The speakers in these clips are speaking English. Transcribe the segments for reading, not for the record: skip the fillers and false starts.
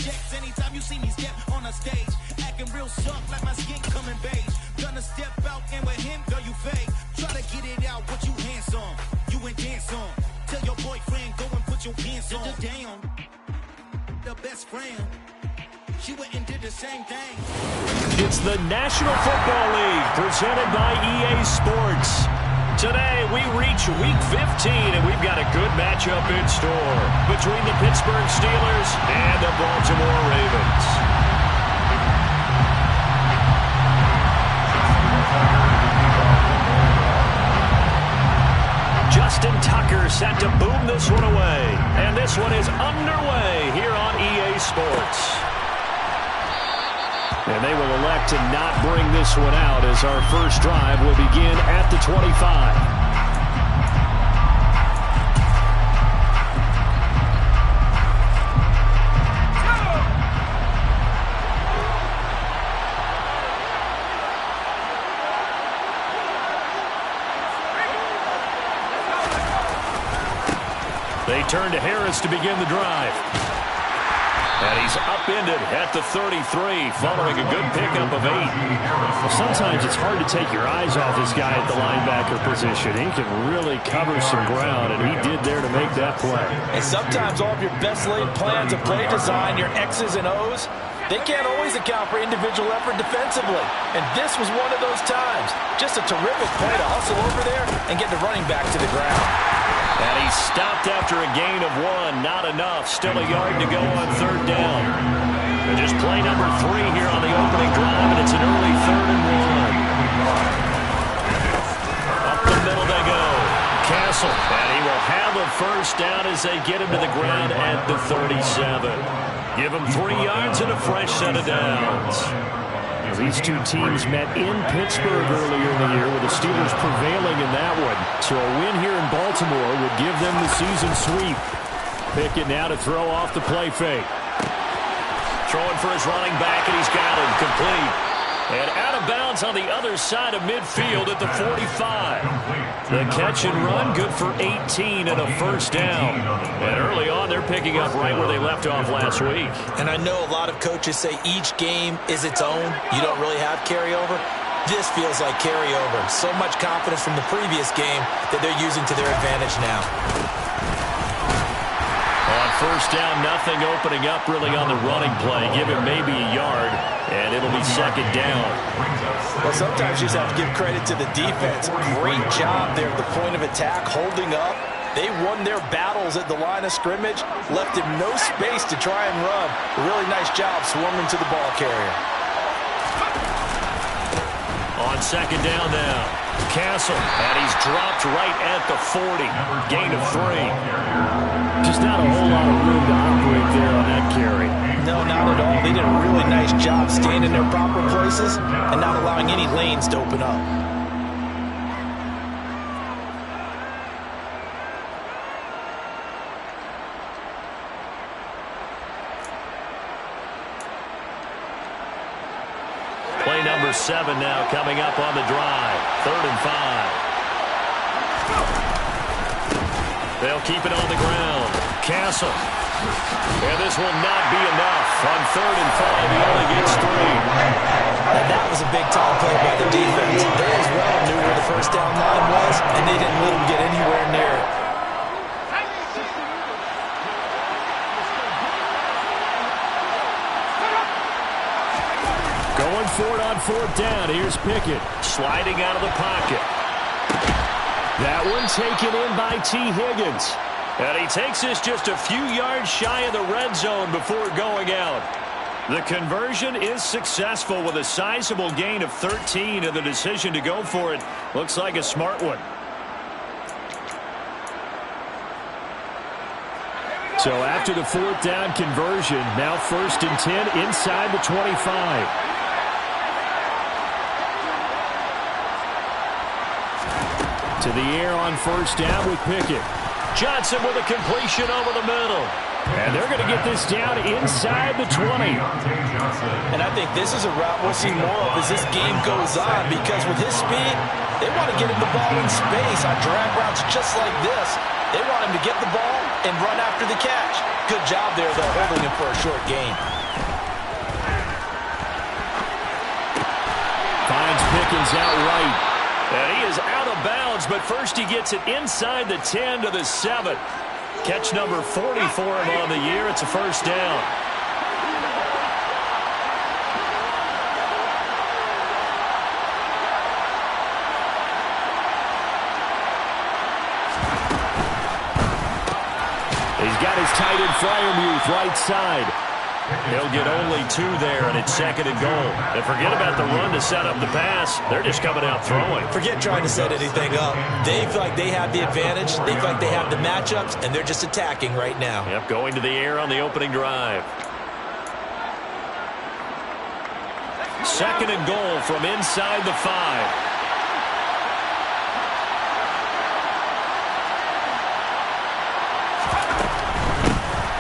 checks anytime you see me step on a stage. Acting real soft like my skin coming beige. Gonna step out and with him, girl, you fake. Try to get it out, what you hands on. You ain't dance on. Tell your boyfriend, go and put your pants on. Down. The best friend. She went and did the same thing. It's the National Football League presented by EA Sports. Today we reach Week 15 and we've got a good matchup in store between the Pittsburgh Steelers and the Baltimore Ravens. Justin Tucker set to boom this one away. And this one is underway here on EA Sports. And they will elect to not bring this one out as our first drive will begin at the 25. They turn to Harris to begin the drive. And he's upended at the 33, following a good pickup of 8. Well, sometimes it's hard to take your eyes off this guy at the linebacker position. He can really cover some ground, and he did there to make that play. And sometimes all of your best laid plans of play design, your X's and O's, they can't always account for individual effort defensively. And this was one of those times. Just a terrific play to hustle over there and get the running back to the ground. And he stopped after a gain of 1. Not enough. Still a yard to go on third down. And just play number 3 here on the opening drive, and it's an early 3rd and 1. Up the middle they go. Castle. And he will have a first down as they get him to the ground at the 37. Give him 3 yards and a fresh set of downs. These two teams met in Pittsburgh earlier in the year with the Steelers prevailing in that one. So a win here in Baltimore would give them the season sweep. Pickett now to throw off the play fake. Throwing for his running back, and he's got him complete. And out of bounds on the other side of midfield at the 45. The catch and run, good for 18 and a first down. And early on, they're picking up right where they left off last week. And I know a lot of coaches say each game is its own. You don't really have carryover. This feels like carryover. So much confidence from the previous game that they're using to their advantage now. On first down, nothing opening up really on the running play. Give him maybe a yard, and it'll be second down. Well, sometimes you just have to give credit to the defense. Great job there at the point of attack, holding up. They won their battles at the line of scrimmage, left him no space to try and run. A really nice job swarming to the ball carrier. On second down now, Castle, and he's dropped right at the 40. Gain of 3. Just not a whole lot of room to operate there on that carry. No, not at all. They did a really nice job staying in their proper places and not allowing any lanes to open up. Play number 7 now coming up on the drive. 3rd and 5. They'll keep it on the ground. Castle. And this will not be enough. On 3rd and 5, he only gets 3. And that was a big-time play by the defense. They as well knew where the first down line was, and they didn't let them get anywhere near it. Going for it on 4th down. Here's Pickett. Sliding out of the pocket. That one taken in by T. Higgins. And he takes this just a few yards shy of the red zone before going out. The conversion is successful with a sizable gain of 13, and the decision to go for it looks like a smart one. So after the 4th down conversion, now 1st and 10 inside the 25. To the air on 1st down with Pickett. Johnson with a completion over the middle. And they're going to get this down inside the 20. And I think this is a route we'll see more of as this game goes on, because with his speed, they want to get him the ball in space on drag routes just like this. They want him to get the ball and run after the catch. Good job there, though, holding him for a short gain. Pickens outright. And he is out of bounds, but first he gets it inside the 10 to the 7. Catch number 40 for him on the year. It's a first down. He's got his tight end Freiermuth right side. He'll get only 2 there, and it's 2nd and goal. And forget about the run to set up the pass. They're just coming out throwing. Forget trying to set anything up. They feel like they have the advantage. They feel like they have the matchups, and they're just attacking right now. Yep, going to the air on the opening drive. 2nd and goal from inside the 5.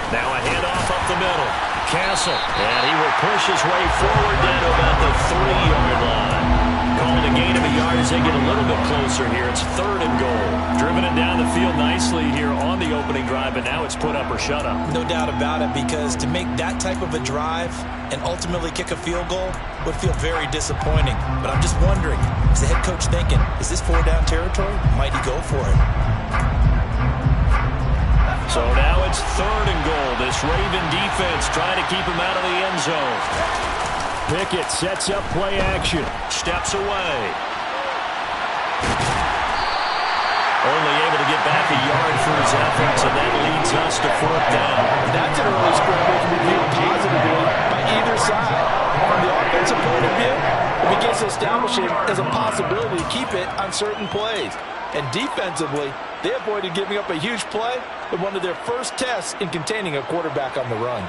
Now a handoff up the middle. Castle, and he will push his way forward down to about the 3-yard line. Calling a gain of a yard as they get a little bit closer here. It's 3rd and goal. Driven it down the field nicely here on the opening drive, but now it's put up or shut up. No doubt about it, because to make that type of a drive and ultimately kick a field goal would feel very disappointing. But I'm just wondering, is the head coach thinking, is this 4-down territory? Might he go for it? So now it's 3rd and goal. This Raven defense trying to keep him out of the end zone. Pickett sets up play action. Steps away. Only able to get back a yard for his efforts, and that leads us to 4th down. That's an early scramble to be viewed positively by either side. From the offensive point of view, it begins to establish him as a possibility to keep it on certain plays. And defensively, they avoided giving up a huge play in one of their first tests in containing a quarterback on the run.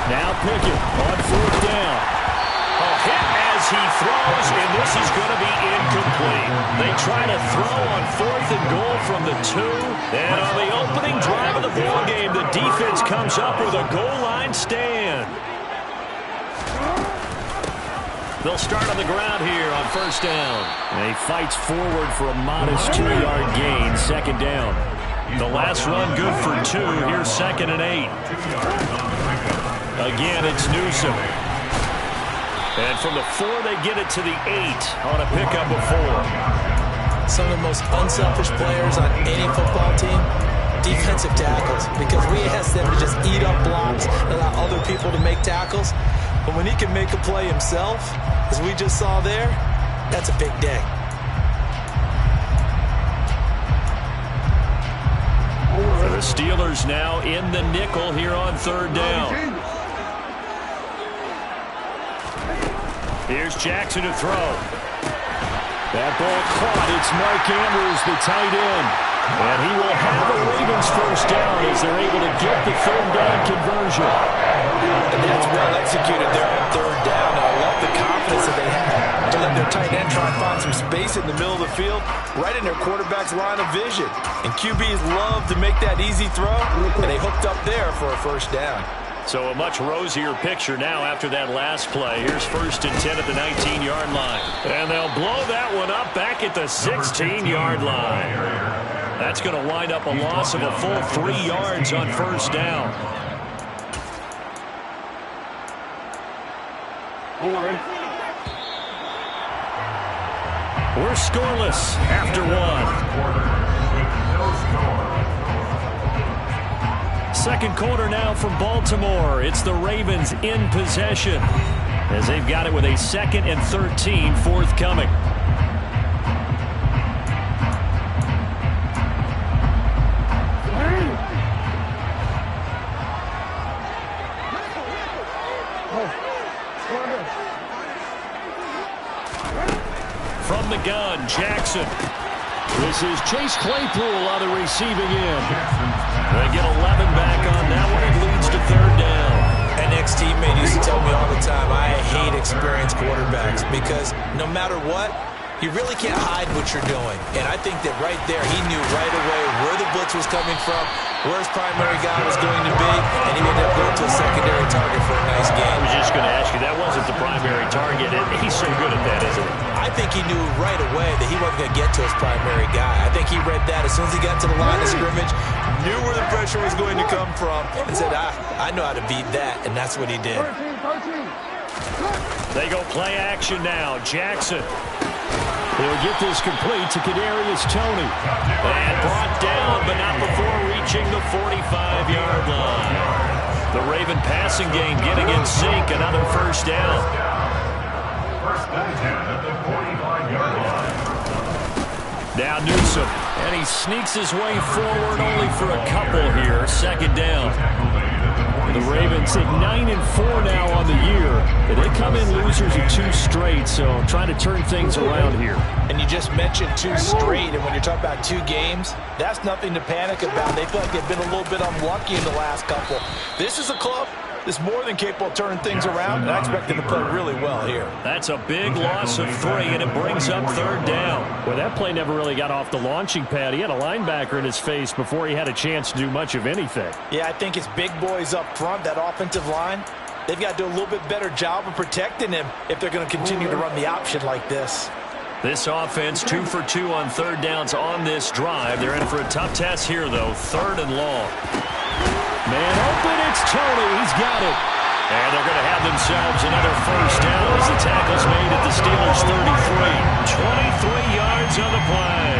Now Pickett on 4th down. A hit as he throws, and this is going to be incomplete. They try to throw on 4th and goal from the 2. And on the opening drive of the ball game, the defense comes up with a goal line stand. They'll start on the ground here on 1st down. And he fights forward for a modest 2-yard gain, 2nd down. The last run good for 2. Here's 2nd and 8. Again, it's Newsom. And from the 4, they get it to the 8 on a pickup of 4. Some of the most unselfish players on any football team, defensive tackles, because we ask them to just eat up blocks and allow other people to make tackles. But when he can make a play himself, as we just saw there, that's a big day. For the Steelers now in the nickel here on 3rd down. Here's Jackson to throw. That ball caught. It's Mark Andrews, the tight end. And he will have the Ravens 1st down as they're able to get the 3rd down conversion. And that's well executed there on 3rd down. I love the confidence that they had to let their tight end try and find some space in the middle of the field, right in their quarterback's line of vision. And QBs love to make that easy throw, and they hooked up there for a 1st down. So a much rosier picture now after that last play. Here's 1st and 10 at the 19-yard line. And they'll blow that one up back at the 16-yard line. That's going to wind up a loss of a full 3 yards on 1st down. We're scoreless after 1. 2nd quarter now from Baltimore. It's the Ravens in possession as they've got it with a 2nd and 13 forthcoming. From the gun, Jackson. This is Chase Claypool on the receiving end. They get 11 back on that one. It leads to 3rd down. An ex-teammate used to tell me all the time, I hate experienced quarterbacks because no matter what, You really can't hide what you're doing. And I think that right there, he knew right away where the blitz was coming from, where his primary guy was going to be, and he ended up going to a secondary target for a nice game. I was just going to ask you, that wasn't the primary target. He's so good at that, isn't he? I think he knew right away that he wasn't going to get to his primary guy. I think he read that as soon as he got to the line of scrimmage, knew where the pressure was going to come from, and said, I know how to beat that, and that's what he did. They go play action now. Jackson. He'll get this complete to Kadarius Toney. And brought down, but not before reaching the 45-yard line. The Raven passing game getting in sync. Another first down. First and 10 at the 45-yard line. Now Newsome. And he sneaks his way forward only for a couple here. Second down. The Ravens at 9-4 now on the year. They come in losers of 2 straight, so trying to turn things around here. And you just mentioned 2 straight, and when you're talking about 2 games, that's nothing to panic about. They feel like they've been a little bit unlucky in the last couple. This is a club that's more than capable of turning things around, and I expect them to play really well here. That's a big loss of 3, and it brings up third down. Well, that play never really got off the launching pad. He had a linebacker in his face before he had a chance to do much of anything. Yeah, I think it's big boys up front, that offensive line. They've got to do a little bit better job of protecting him if they're going to continue to run the option like this. This offense 2 for 2 on third downs on this drive. They're in for a tough test here, though. 3rd and long. Man open, it's Toney. He's got it. And they're going to have themselves another first down as the tackle's made at the Steelers' 33. 23 yards on the play.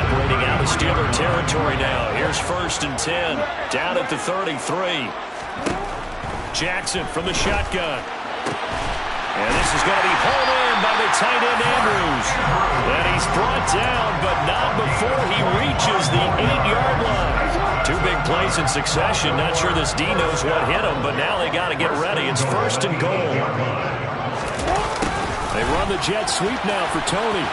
Operating out of Steeler territory now. Here's 1st and 10. Down at the 33. Jackson from the shotgun. And this is going to be pulled in by the tight end Andrews. And he's brought down, but not before he reaches the 8-yard line. 2 big plays in succession. Not sure this D knows what hit him, but now they got to get ready. It's 1st and goal. They run the jet sweep now for Toney.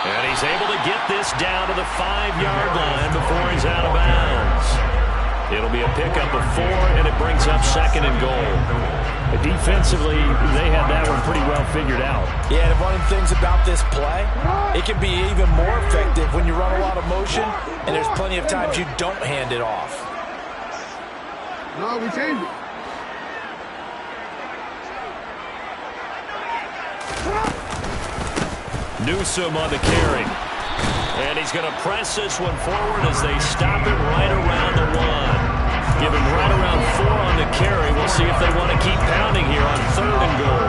And he's able to get this down to the 5-yard line before he's out of bounds. It'll be a pickup of 4, and it brings up 2nd and goal. Defensively, they had that one pretty well figured out. Yeah, and one of the things about this play, it can be even more effective when you run a lot of motion, and there's plenty of times you don't hand it off. No, we changed it. Newsome on the carry. And he's going to press this one forward as they stop it right around the 1. Give him right around 4 on the carry. We'll see if they want to keep pounding here on 3rd and goal.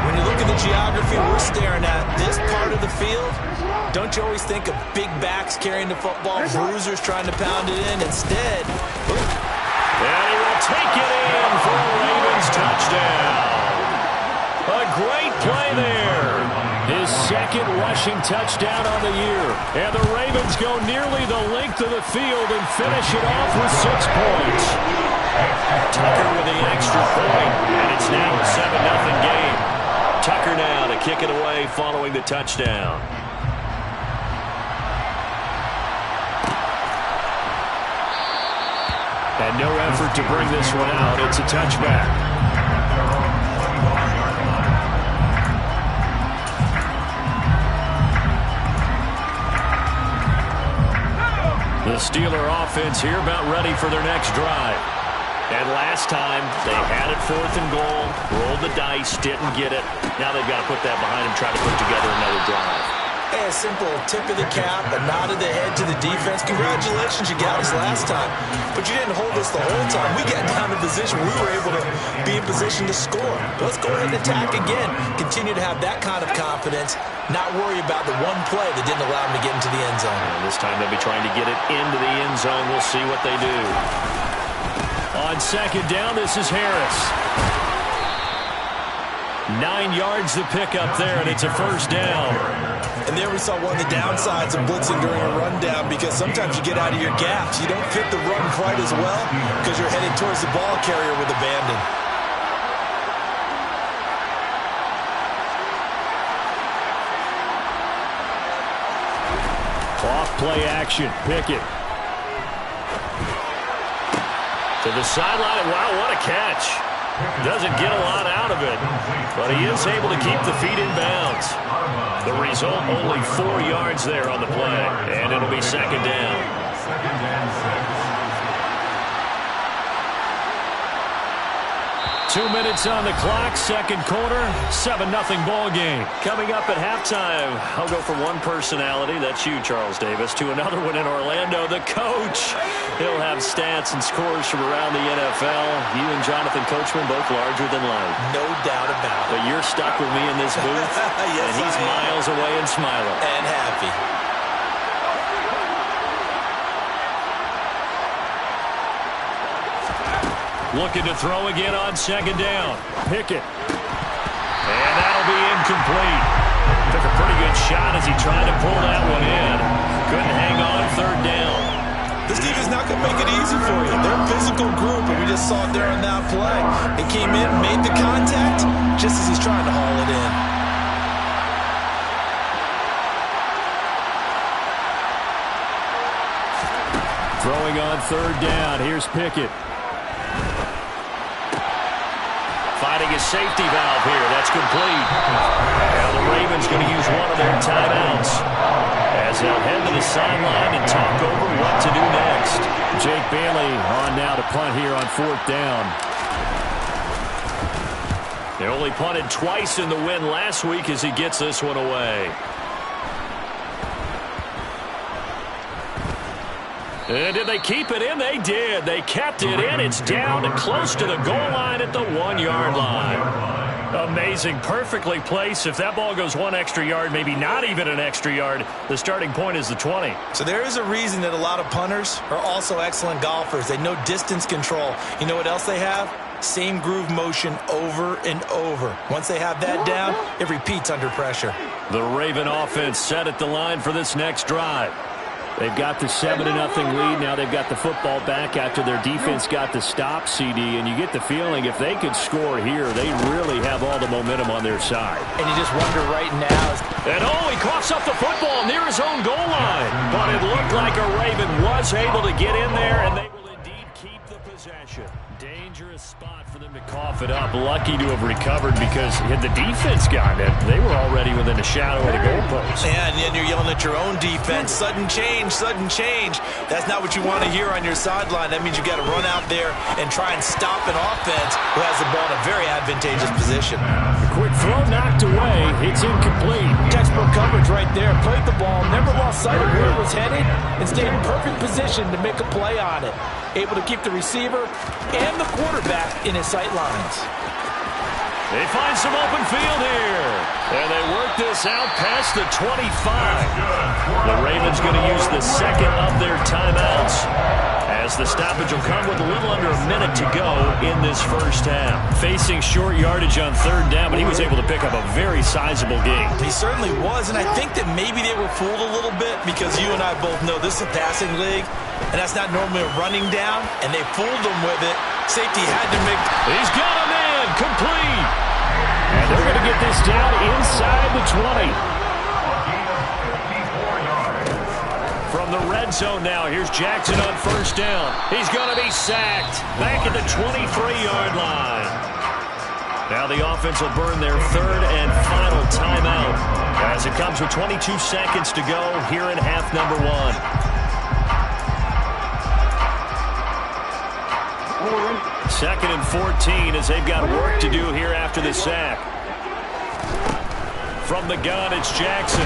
When you look at the geography we're staring at, this part of the field, don't you always think of big backs carrying the football, bruisers trying to pound it in? Instead, and he will take it in for a Ravens touchdown. A great play there. His 2nd rushing touchdown on the year. And the Ravens go nearly the length of the field and finish it off with 6 points. Tucker with the extra point, and it's now a 7-0 game. Tucker now to kick it away following the touchdown. And no effort to bring this one out. It's a touchback. The Steeler offense here about ready for their next drive. And last time, they had it 4th and goal, rolled the dice, didn't get it. Now they've got to put that behind them, try to put together another drive. a simple tip of the cap, a nod of the head to the defense. Congratulations, you got us last time. But you didn't hold us the whole time. We got down to position. We were able to be in position to score. Let's go ahead and attack again. Continue to have that kind of confidence. Not worry about the one play that didn't allow them to get into the end zone. And this time they'll be trying to get it into the end zone. We'll see what they do. On second down, this is Harris. 9 yards to pick up there, and it's a first down. And there we saw one of the downsides of blitzing during a rundown, because sometimes you get out of your gaps. You don't fit the run quite as well because you're headed towards the ball carrier with abandon. Off play action, Pickett. To the sideline, and wow, what a catch. Doesn't get a lot out of it, but he is able to keep the feet in bounds. The result, only 4 yards there on the play, and it'll be second down. Second and 6. 2 minutes on the clock, second quarter, 7-0 ball game. Coming up at halftime, I'll go from one personality, that's you, Charles Davis, to another one in Orlando, the coach. He'll have stats and scores from around the NFL. You and Jonathan Coachman both larger than life. No doubt about it. But you're stuck with me in this booth, Yes, and he's miles away and smiling. And happy. Looking to throw again on second down. Pickett. And that'll be incomplete. Took a pretty good shot as he tried to pull that one in. Couldn't hang on third down. This defense not going to make it easy for you. They're a physical group, and we just saw it there on that play. They came in, made the contact, just as he's trying to haul it in. Throwing on third down. Here's Pickett. Finding his safety valve here. That's complete. Now the Ravens going to use one of their timeouts as they'll head to the sideline and talk over what to do next. Jake Bailey on now to punt here on fourth down. They only punted twice in the win last week as he gets this one away. And did they keep it in? They did. They kept it in. It's down and close to the goal line at the 1-yard line. Amazing. Perfectly placed. If that ball goes one extra yard, maybe not even an extra yard, the starting point is the 20. So there is a reason that a lot of punters are also excellent golfers. They know distance control. You know what else they have? Same groove motion over and over. Once they have that down, it repeats under pressure. The Raven offense set at the line for this next drive. They've got the 7-0 lead. Now they've got the football back after their defense got the stop, CD. And you get the feeling if they could score here, they really have all the momentum on their side. And you just wonder right now. And he coughs up the football near his own goal line. But it looked like a Raven was able to get in there, and they will indeed keep the possession. Dangerous spot for them to cough it up. Lucky to have recovered because had the defense gotten it, they were already within a shadow of the goalpost. And then you're yelling at your own defense. Sudden change, sudden change. That's not what you want to hear on your sideline. That means you got to run out there and try and stop an offense who has the ball in a very advantageous position. A quick throw knocked away. It's incomplete. Textbook coverage right there. Played the ball, never lost sight of where it was headed, and stayed in perfect position to make a play on it. Able to keep the receiver and the quarterback in his sight lines. They find some open field here. And they work this out past the 25. The Ravens going to use the second of their timeouts as the stoppage will come with a little under a minute to go in this first half. Facing short yardage on third down, but he was able to pick up a very sizable gain. He certainly was, and I think that maybe they were fooled a little bit because you and I both know this is a passing league, and that's not normally a running down, and they fooled them with it. Safety had to make... He's got him in, complete. And they're going to get this down inside the 20. From the red zone now, here's Jackson on first down. He's going to be sacked back at the 23-yard line. Now the offense will burn their third and final timeout as it comes with 22 seconds to go here in half number one. Second and 14 as they've got work to do here after the sack. From the gun, it's Jackson.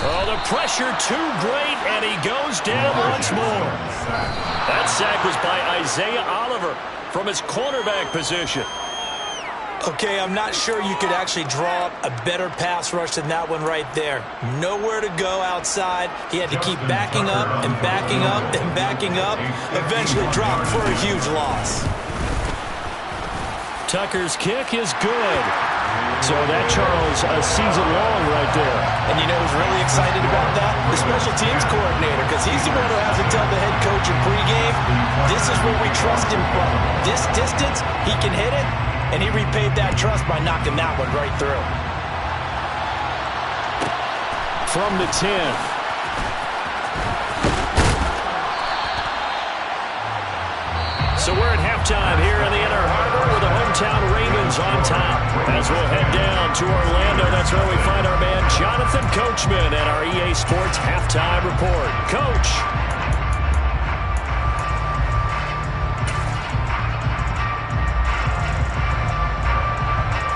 Oh, the pressure too great, and he goes down once more. That sack was by Isaiah Oliver from his cornerback position. Okay, I'm not sure you could actually draw up a better pass rush than that one right there. Nowhere to go outside. He had to keep backing up and backing up and backing up. Eventually dropped for a huge loss. Tucker's kick is good. So that, Charles, a season long right there. And you know who's really excited about that? The special teams coordinator, because he's the one who has to tell the head coach in pregame, this is where we trust him from. This distance, he can hit it, and he repaid that trust by knocking that one right through. From the 10. So we're at halftime here in the Inner Harbor with the hometown Ravens on top. As we'll head down to Orlando, that's where we find our man Jonathan Coachman at our EA Sports Halftime Report. Coach.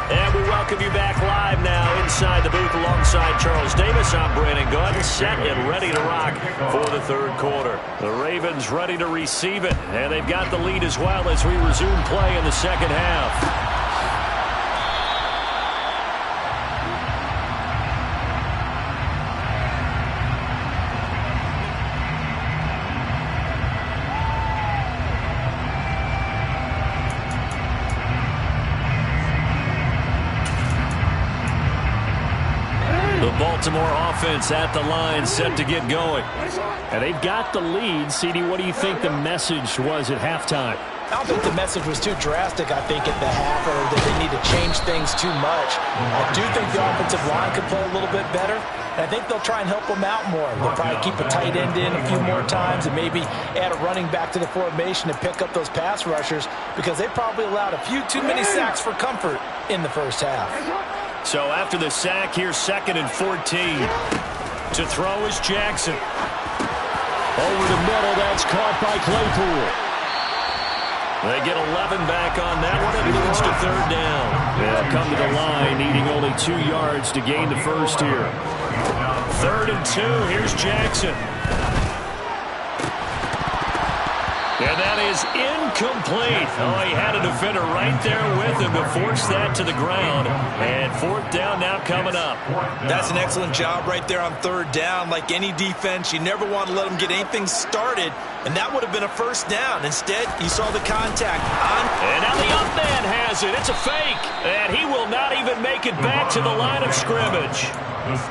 And we welcome you back live now inside the booth alongside Charles Davis. I'm Brandon Gaudin, set and ready to rock for the third quarter. The Ravens ready to receive it, and they've got the lead as well as we resume play in the second half. Baltimore offense at the line, set to get going. And they've got the lead. CD, what do you think the message was at halftime? I don't think the message was too drastic, I think, at the half, or that they need to change things too much. I do think the offensive line could play a little bit better, and I think they'll try and help them out more. They'll probably keep a tight end in a few more times and maybe add a running back to the formation and pick up those pass rushers, because they probably allowed a few too many sacks for comfort in the first half. So after the sack, here's 2nd and 14. To throw is Jackson. Over the middle, that's caught by Claypool. They get 11 back on that one. It leads to 3rd down. They'll come to the line, needing only 2 yards to gain the first here. 3rd and 2. Here's Jackson. And that is incomplete. Oh, he had a defender right there with him to force that to the ground. And 4th down now coming up. That's an excellent job right there on 3rd down. Like any defense, you never want to let them get anything started. And that would have been a 1st down. Instead, you saw the contact. And now the up man has it. It's a fake. And he will not even make it back to the line of scrimmage.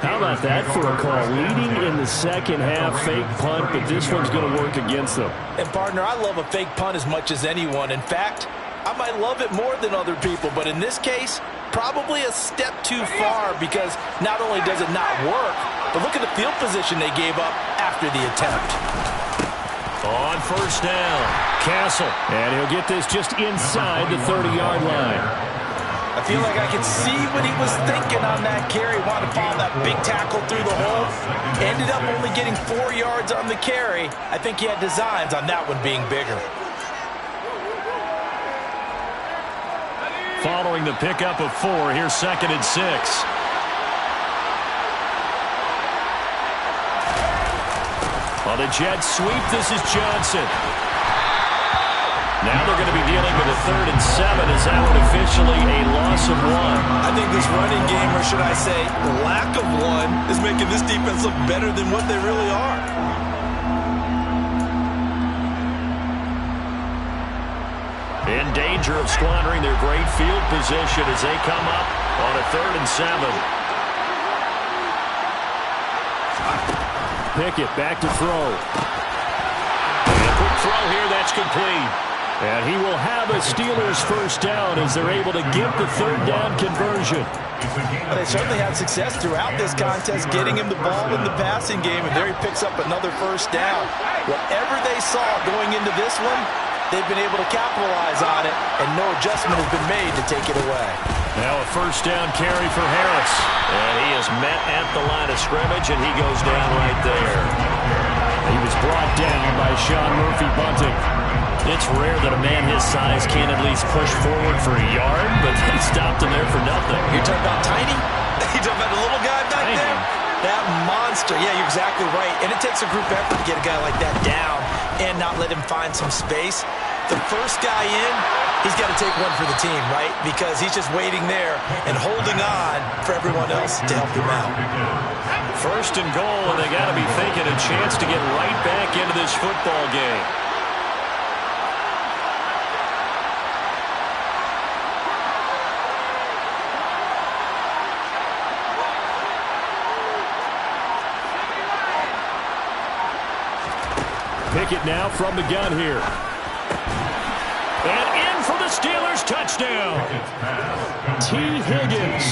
How about that for a call? Leading in the second half, fake punt, but this one's going to work against them. And, partner, I love a fake punt as much as anyone. In fact, I might love it more than other people, but in this case, probably a step too far, because not only does it not work, but look at the field position they gave up after the attempt. On 1st down, Castle. And he'll get this just inside the 30-yard line. I feel like I could see what he was thinking on that carry. Wanted to follow that big tackle through the hole. Ended up only getting 4 yards on the carry. I think he had designs on that one being bigger. Following the pickup of 4, here's 2nd and 6. On the jet sweep, this is Johnson. Now they're going to be dealing with a 3rd and 7. Is that one officially a loss of 1? I think this running game, or should I say lack of one, is making this defense look better than what they really are. In danger of squandering their great field position as they come up on a 3rd and 7. Pickett back to throw. And a quick throw here, that's complete. And he will have a Steelers 1st down as they're able to get the 3rd down conversion. Well, they certainly had success throughout this contest, getting him the ball in the passing game, and there he picks up another 1st down. Whatever they saw going into this one, they've been able to capitalize on it, and no adjustment has been made to take it away. Now a 1st down carry for Harris. And he is met at the line of scrimmage, and he goes down right there. He was brought down by Sean Murphy-Bunting. It's rare that a man his size can't at least push forward for a yard, but they stopped him there for nothing. You're talking about tiny? You're talking about the little guy back there? That monster. Yeah, you're exactly right. And it takes a group effort to get a guy like that down and not let him find some space. The first guy in, he's got to take one for the team, right? Because he's just waiting there and holding on for everyone else to help him out. 1st and goal, and they got to be thinking a chance to get right back into this football game. Pickett now from the gun here. And in for the Steelers touchdown. T. Higgins,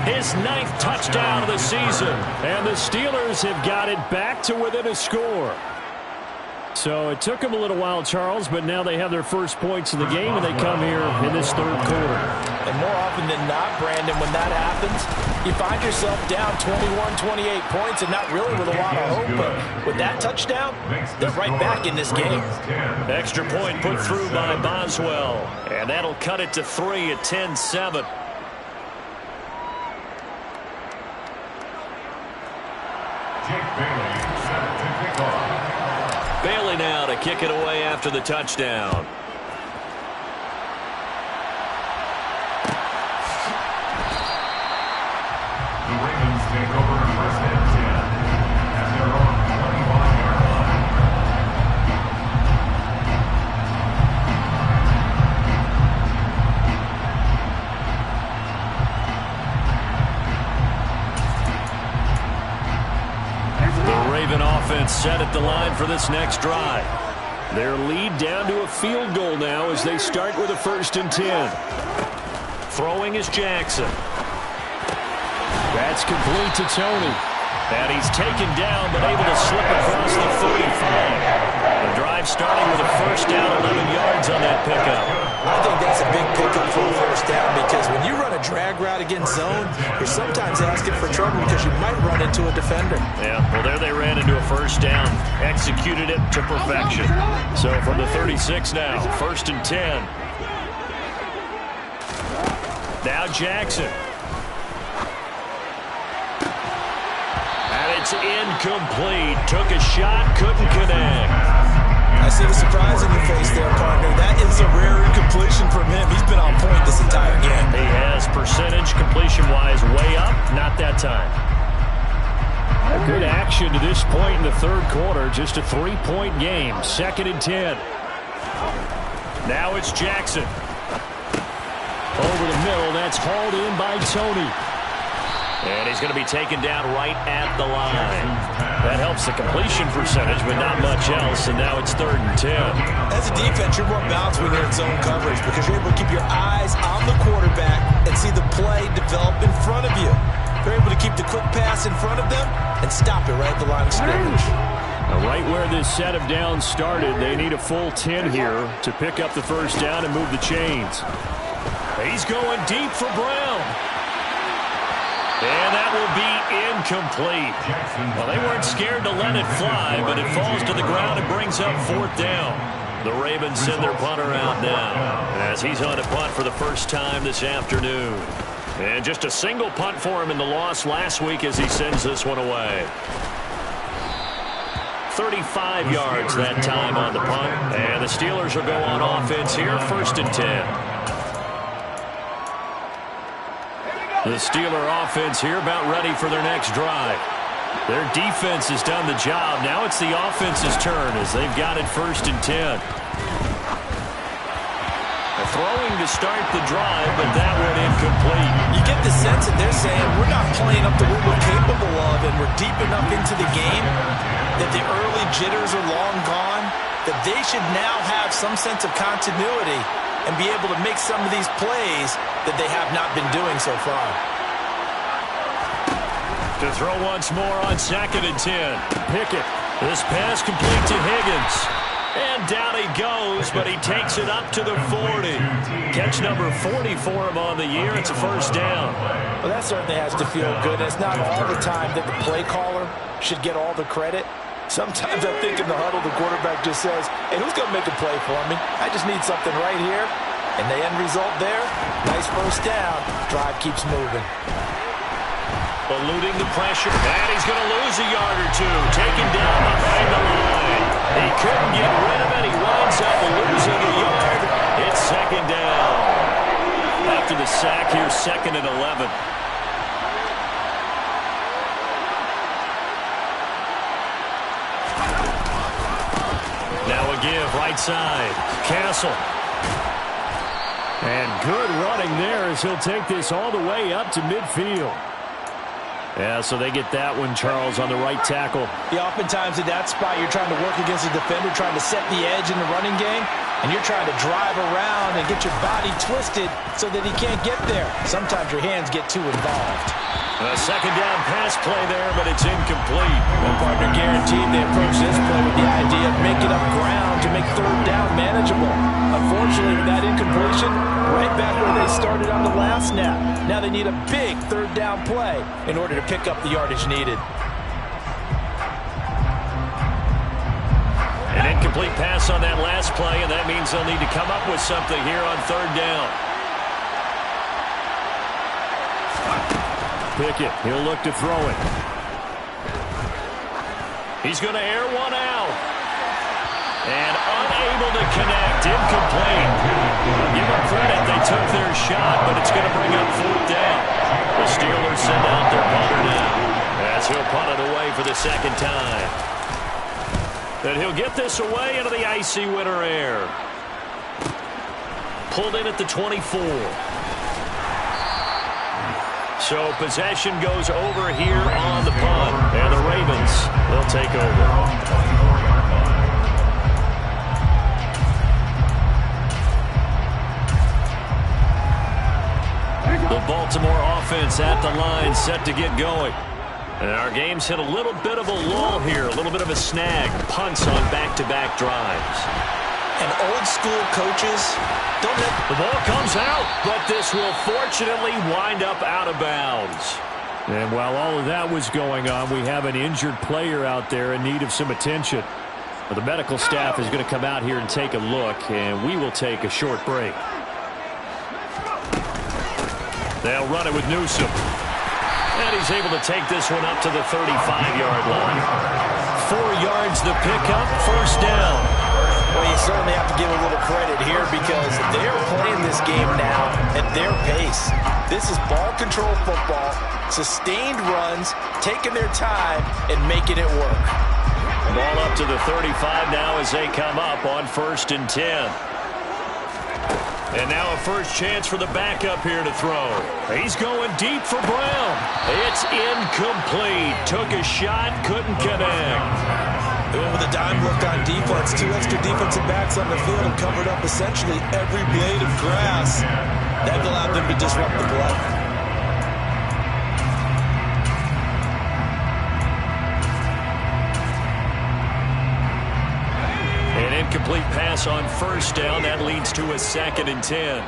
his 9th touchdown of the season. And the Steelers have got it back to within a score. So it took them a little while, Charles, but now they have their first points of the game, and they come here in this third quarter. And more often than not, Brandon, when that happens, you find yourself down 21, 28 points and not really with a lot of hope. But with that touchdown, they're right back in this game. Extra point put through by Boswell. And that'll cut it to 3 at 10-7. Bailey now to kick it away after the touchdown. The Ravens take over first and 10 at their own 25-yard line. The Raven offense set at the line for this next drive. Their lead down to a field goal now as they start with a 1st and 10. Throwing is Jackson. That's complete to Tony. And he's taken down, but able to slip across the 35. The drive starting with a first down, 11 yards on that pickup. I think that's a big pickup for a first down because when you run a drag route against zone, you're sometimes asking for trouble because you might run into a defender. Yeah, well, there they ran into a first down. Executed it to perfection. So from the 36 now, 1st and 10. Now Jackson. It's incomplete. Took a shot, couldn't connect. I see the surprise in your face there, partner. That is a rare incompletion from him. He's been on point this entire game. He has percentage completion-wise way up. Not that time. A good action to this point in the third quarter. Just a 3-point game. 2nd and 10. Now it's Jackson. Over the middle. That's hauled in by Tony. And he's going to be taken down right at the line. That helps the completion percentage, but not much else. And now it's 3rd and 10. As a defense, you're more balanced when you're in zone coverage because you're able to keep your eyes on the quarterback and see the play develop in front of you. They're able to keep the quick pass in front of them and stop it right at the line of scrimmage. Right where this set of downs started, they need a full 10 here to pick up the first down and move the chains. He's going deep for Brown. And that will be incomplete. Well, they weren't scared to let it fly, but it falls to the ground and brings up 4th down. The Ravens send their punter out now as he's on a punt for the first time this afternoon. And just a single punt for him in the loss last week as he sends this one away. 35 yards that time on the punt. And the Steelers will go on offense here, 1st and 10. The Steeler offense here about ready for their next drive. Their defense has done the job. Now it's the offense's turn as they've got it 1st and 10. Throwing to start the drive, but that one incomplete. You get the sense that they're saying we're not playing up to what we're capable of and we're deep enough into the game that the early jitters are long gone, that they should now have some sense of continuity and be able to make some of these plays that they have not been doing so far. To throw once more on 2nd and 10. Pickett. This pass complete to Higgins. And down he goes, but he takes it up to the 40. Catch number 40 for him on the year. It's a first down. Well, that certainly has to feel good. It's not all the time that the play caller should get all the credit. Sometimes I think in the huddle, the quarterback just says, hey, who's going to make a play for me? I just need something right here. And the end result there, nice first down. Drive keeps moving. Eluding the pressure, and he's going to lose a yard or two. Taken down behind the line. He couldn't get rid of it. He winds up losing a yard. It's 2nd down. After the sack here, 2nd and 11. Now a give, right side. Castle. And good running there as he'll take this all the way up to midfield. Yeah, so they get that one, Charles, on the right tackle. Yeah, oftentimes at that spot, you're trying to work against a defender, trying to set the edge in the running game. and you're trying to drive around and get your body twisted so that he can't get there. Sometimes your hands get too involved. A second down pass play there, but it's incomplete. Well, partner, guaranteed they approach this play with the idea of making up ground to make third down manageable. Unfortunately, with that incompletion, right back where they started on the last snap. Now they need a big third down play in order to pick up the yardage needed. An incomplete pass on that last play, and that means they'll need to come up with something here on third down. Pickett, he'll look to throw it. He's going to air one out. And unable to connect. Incomplete. Give them credit. They took their shot, but it's going to bring up fourth down. The Steelers send out their punter now, as he'll punt it away for the second time. And he'll get this away into the icy winter air. Pulled in at the 24. So possession goes over here on the punt. And the Ravens will take over. The Baltimore offense at the line, set to get going. And our game's hit a little bit of a lull here, a little bit of a snag. Punts on back-to-back drives. And old-school coaches don't have... The ball comes out, but this will fortunately wind up out of bounds. And while all of that was going on, we have an injured player out there in need of some attention. Well, the medical staff is going to come out here and take a look, and we will take a short break. They'll run it with Newsome. And he's able to take this one up to the 35-yard line. 4 yards the pickup, first down. Well, you certainly have to give a little credit here because they're playing this game now at their pace. This is ball control football, sustained runs, taking their time, and making it work. Ball up to the 35 now as they come up on 1st and 10. And now a first chance for the backup here to throw. He's going deep for Brown. It's incomplete. Took a shot, couldn't connect. With a dime look on defense, 2 extra defensive backs on the field and covered up essentially every blade of grass. That allowed them to disrupt the play. An incomplete pass on first down. That leads to a 2nd and 10.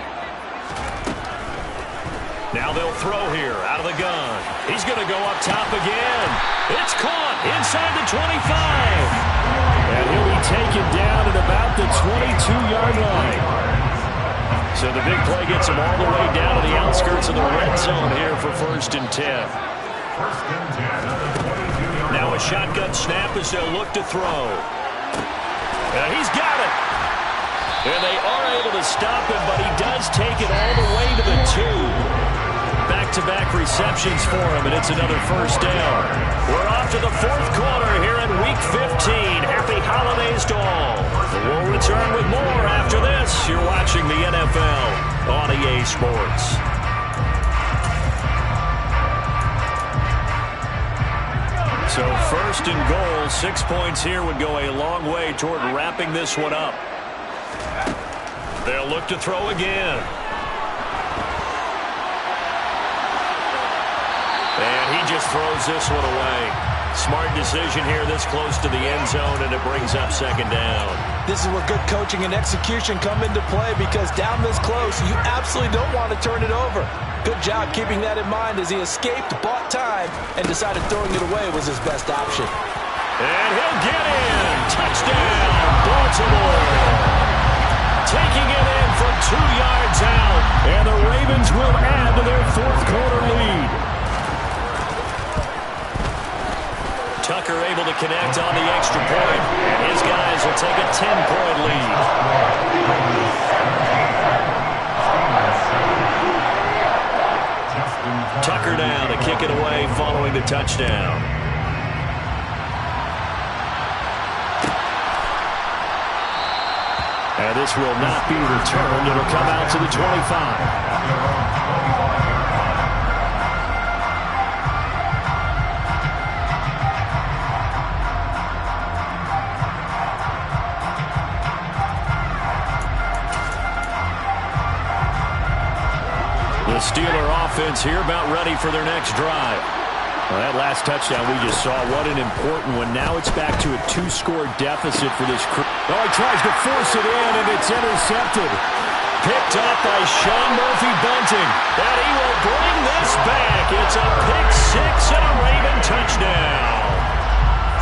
Now they'll throw here out of the gun. He's going to go up top again. It's caught inside the 25. And he'll be taken down at about the 22-yard line. So the big play gets him all the way down to the outskirts of the red zone here for 1st and 10. Now a shotgun snap as they'll look to throw. And he's got it. And they are able to stop him, but he does take it all the way to the 2. Back-to-back receptions for him, and it's another first down. We're off to the 4th quarter here in Week 15. Happy holidays to all. We'll return with more after this. You're watching the NFL on EA Sports. So 1st and goal, 6 points here would go a long way toward wrapping this one up. They'll look to throw again. And he just throws this one away. Smart decision here this close to the end zone, and it brings up 2nd down. This is where good coaching and execution come into play because down this close, you absolutely don't want to turn it over. Good job keeping that in mind as he escaped, bought time, and decided throwing it away was his best option. And he'll get in. Touchdown, Baltimore. Taking it in from 2 yards out. And the Ravens will add to their 4th quarter lead. Tucker able to connect on the extra point. And his guys will take a 10-point lead. Tucker down to kick it away following the touchdown. And this will not be returned. It'll come out to the 25. The Steeler offense here about ready for their next drive. Well, that last touchdown we just saw, what an important one. Now it's back to a 2-score deficit for this crew. Oh, he tries to force it in, and it's intercepted. Picked up by Sean Murphy-Bunting. And he will bring this back. It's a pick six and a Raven touchdown.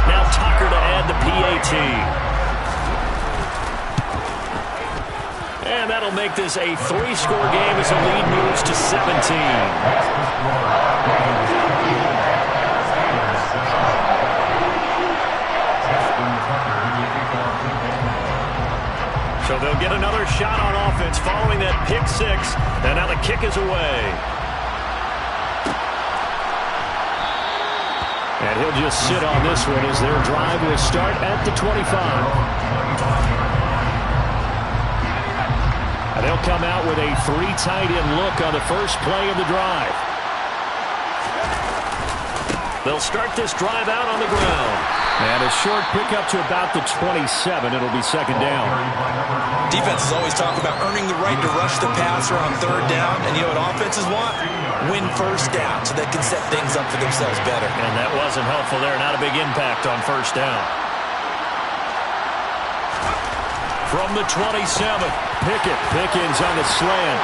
Now Tucker to add the PAT. And that'll make this a 3-score game as the lead moves to 17. So they'll get another shot on offense following that pick six. And now the kick is away. And he'll just sit on this one as their drive will start at the 25. And they'll come out with a 3 tight end look on the first play of the drive. They'll start this drive out on the ground. And a short pickup to about the 27. It'll be second down. Defenses always talk about earning the right to rush the passer on third down. And you know what offenses want? Win first down so they can set things up for themselves better. And that wasn't helpful there. Not a big impact on first down. From the 27, Pickens on the slant.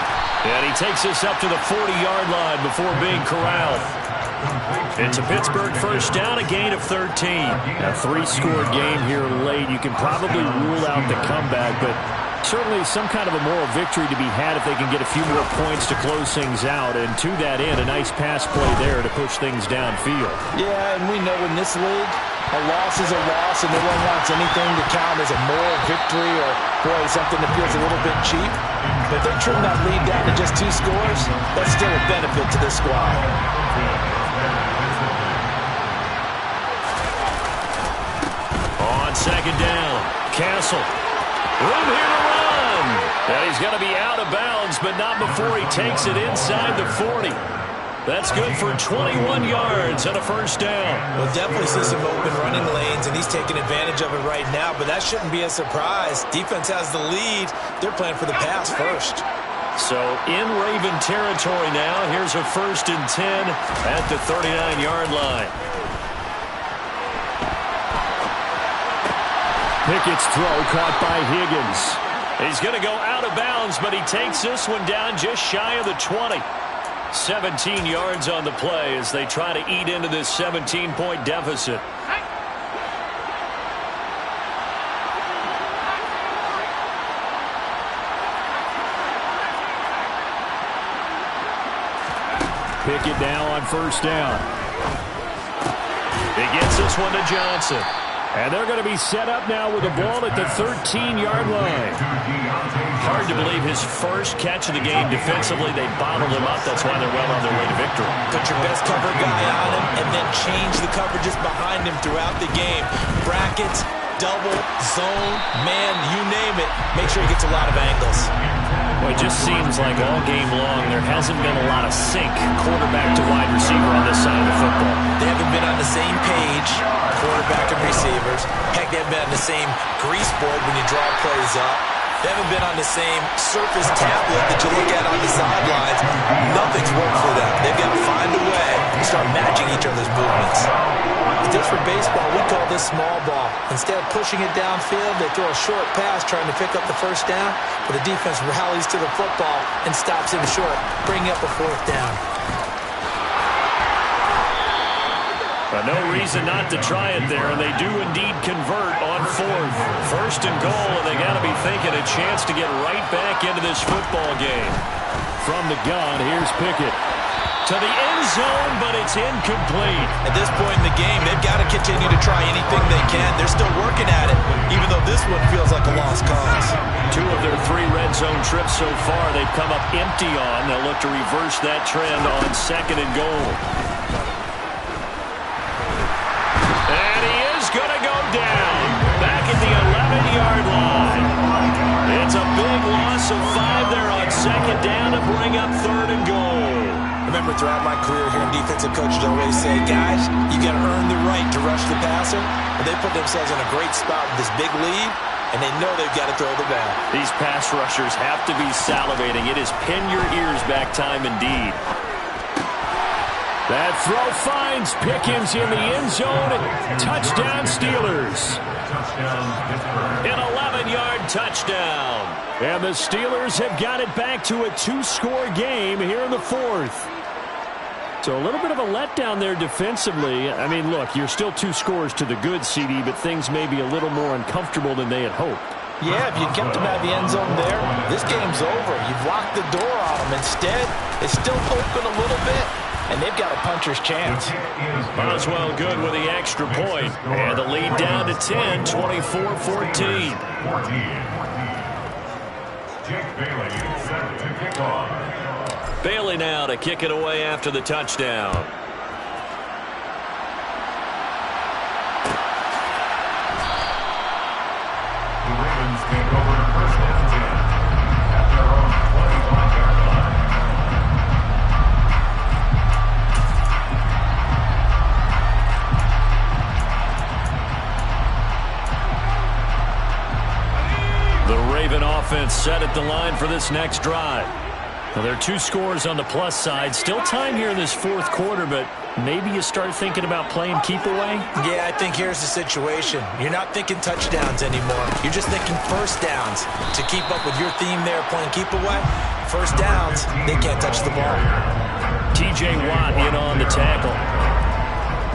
And he takes this up to the 40-yard line before being corralled. It's a Pittsburgh first down, a gain of 13. A 3-score game here late. You can probably rule out the comeback, but certainly some kind of a moral victory to be had if they can get a few more points to close things out. And to that end, a nice pass play there to push things downfield. Yeah, and we know in this league, a loss is a loss, and no one wants anything to count as a moral victory or, boy, something that feels a little bit cheap. But if they trim that lead down to just 2 scores, that's still a benefit to this squad. On second down, Castle. Room here to run. And he's going to be out of bounds, but not before he takes it inside the 40. That's good for 21 yards and a first down. We'll definitely see some open running lanes, and he's taking advantage of it right now, but that shouldn't be a surprise. Defense has the lead. They're playing for the pass first. So in Raven territory now, here's a 1st and 10 at the 39-yard line. Pickett's throw caught by Higgins. He's going to go out of bounds, but he takes this one down just shy of the 20. 17 yards on the play as they try to eat into this 17-point deficit. Pickett now on first down. He gets this one to Johnson. And they're going to be set up now with the ball at the 13-yard line. Hard to believe his first catch of the game defensively. They bottled him up. That's why they're well on their way to victory. Put your best cover guy on him and then change the coverages behind him throughout the game. Brackets, double, zone, man, you name it. Make sure he gets a lot of angles. Well, it just seems like all game long there hasn't been a lot of sync quarterback to wide receiver on this side of the football. They haven't been on the same page, quarterback and receivers. Heck, they haven't been on the same grease board when you draw plays up. They haven't been on the same surface tablet that you look at on the sidelines. Nothing's worked for them. They've got to find a way to start matching each other's movements. Just for baseball, we call this small ball. Instead of pushing it downfield, they throw a short pass trying to pick up the first down, but the defense rallies to the football and stops him short, bringing up a 4th down. But no reason not to try it there, and they do indeed convert on 4th. 1st and goal, and they got to be thinking a chance to get right back into this football game. From the gun, here's Pickett. To the end zone, but it's incomplete. At this point in the game, they've got to continue to try anything they can. They're still working at it, even though this one feels like a lost cause. 2 of their 3 red zone trips so far, they've come up empty on. They'll look to reverse that trend on 2nd and goal. And he is going to go down back at the 11-yard line. It's a big loss of 5 there on 2nd down to bring up 3rd and goal. Remember, throughout my career here in defensive coaches always say, guys, you got to earn the right to rush the passer. But they put themselves in a great spot with this big lead. and they know they've got to throw the ball. These pass rushers have to be salivating. It is pin your ears back time indeed. That throw finds Pickens in the end zone. Touchdown, Steelers. An 11-yard touchdown. And the Steelers have got it back to a 2-score game here in the fourth. So a little bit of a letdown there defensively. I mean, look, you're still 2 scores to the good, CD, but things may be a little more uncomfortable than they had hoped. Yeah, if you kept them out of the end zone there, this game's over. You've locked the door on them. Instead, it's still open a little bit. And they've got a puncher's chance. Boswell good with the extra point. And the lead down to 10, 24-14. Jake Bailey set to kick off. Bailey now to kick it away after the touchdown. The Ravens take over first and 10 at their own 25-yard line. Offense set at the line for this next drive. Well, there are 2 scores on the plus side. Still time here in this fourth quarter, but maybe you start thinking about playing keep away? Yeah, I think here's the situation. You're not thinking touchdowns anymore. You're just thinking first downs. To keep up with your theme there, playing keep away, first downs, they can't touch the ball. T.J. Watt in on the tackle.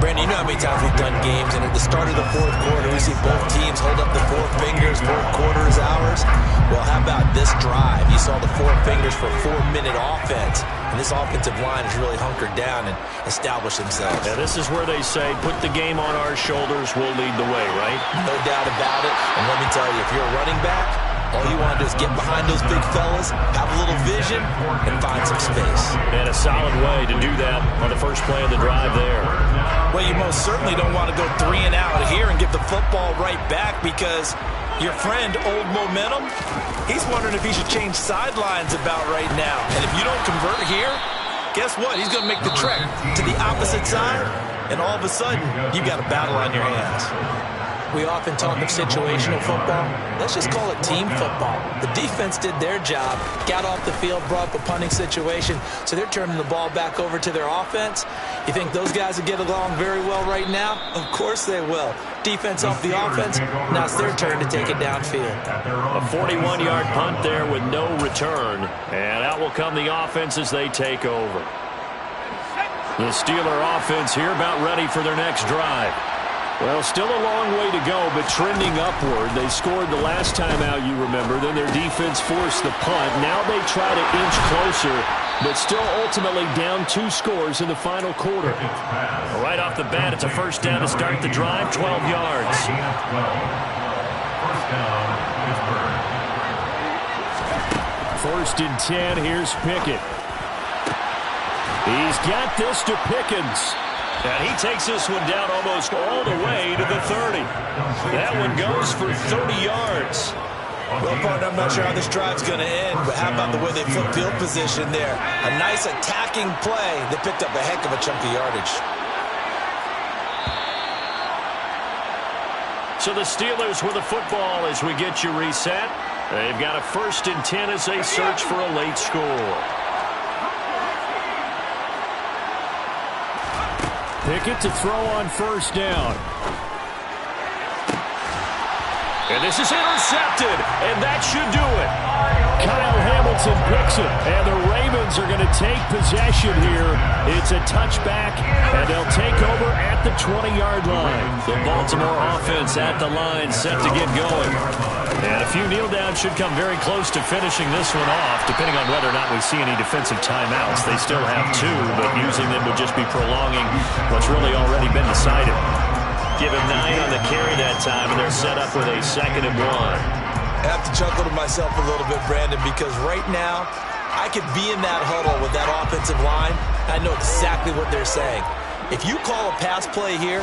Brandon, you know how many times we've done games, and at the start of the fourth quarter, we see both teams hold up the 4 fingers, fourth quarter is ours. Well, how about this drive? You saw the 4 fingers for a 4-minute offense, and this offensive line has really hunkered down and established themselves. Yeah, this is where they say, put the game on our shoulders, we'll lead the way, right? No doubt about it, and let me tell you, if you're a running back, all you want to do is get behind those big fellas, have a little vision, and find some space. And a solid way to do that on the first play of the drive there. Well, you most certainly don't want to go 3 and out here and give the football right back because your friend, Old Momentum, he's wondering if he should change sidelines about right now. And if you don't convert here, guess what? He's going to make the trek to the opposite side, and all of a sudden, you've got a battle on your hands. We often talk of situational football. Let's just call it team football. The defense did their job, got off the field, brought up a punting situation, so they're turning the ball back over to their offense. You think those guys will get along very well right now? Of course they will. Defense off the offense, now it's their turn to take it downfield. A 41-yard punt there with no return, and out will come the offense as they take over. The Steeler offense here about ready for their next drive. Well, still a long way to go, but trending upward. They scored the last time out, you remember. Then their defense forced the punt. Now they try to inch closer, but still ultimately down 2 scores in the final quarter. Right off the bat, it's a first down to start the drive, 12 yards. First and 10, here's Pickett. He's got this to Pickens. And he takes this one down almost all the way to the 30. That one goes for 30 yards. Well, partner, I'm not sure how this drive's going to end, but how about the way they flip field position there? A nice attacking play that picked up a heck of a chunk of yardage. So the Steelers with the football as we get you reset. They've got a first and 10 as they search for a late score. Pickett to throw on first down. And this is intercepted, and that should do it. Kyle Hamilton picks it, and the Ravens are going to take possession here. It's a touchback, and they'll take over at the 20-yard line. The Baltimore offense at the line set to get going. And a few kneel downs should come very close to finishing this one off, depending on whether or not we see any defensive timeouts. They still have 2, but using them would just be prolonging what's really already been decided. Give him 9 on the carry that time, and they're set up with a 2nd and 1. I have to chuckle to myself a little bit, Brandon, because right now I could be in that huddle with that offensive line. I know exactly what they're saying. If you call a pass play here,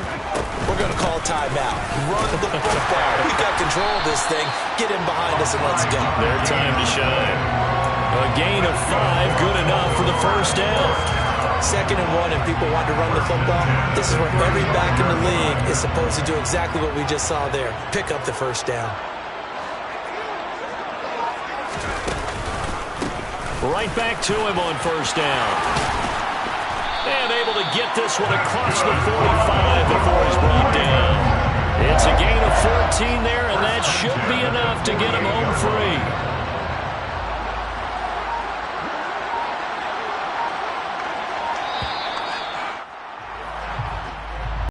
we're going to call a timeout. Run the football. We've got control of this thing. Get in behind us and let's go. Their time to shine. A gain of 5, good enough for the first down. 2nd and 1, and people want to run the football. This is where every back in the league is supposed to do exactly what we just saw there. Pick up the first down. Right back to him on first down. And able to get this one across the 45 before he's brought down. It's a gain of 14 there, and that should be enough to get him home free.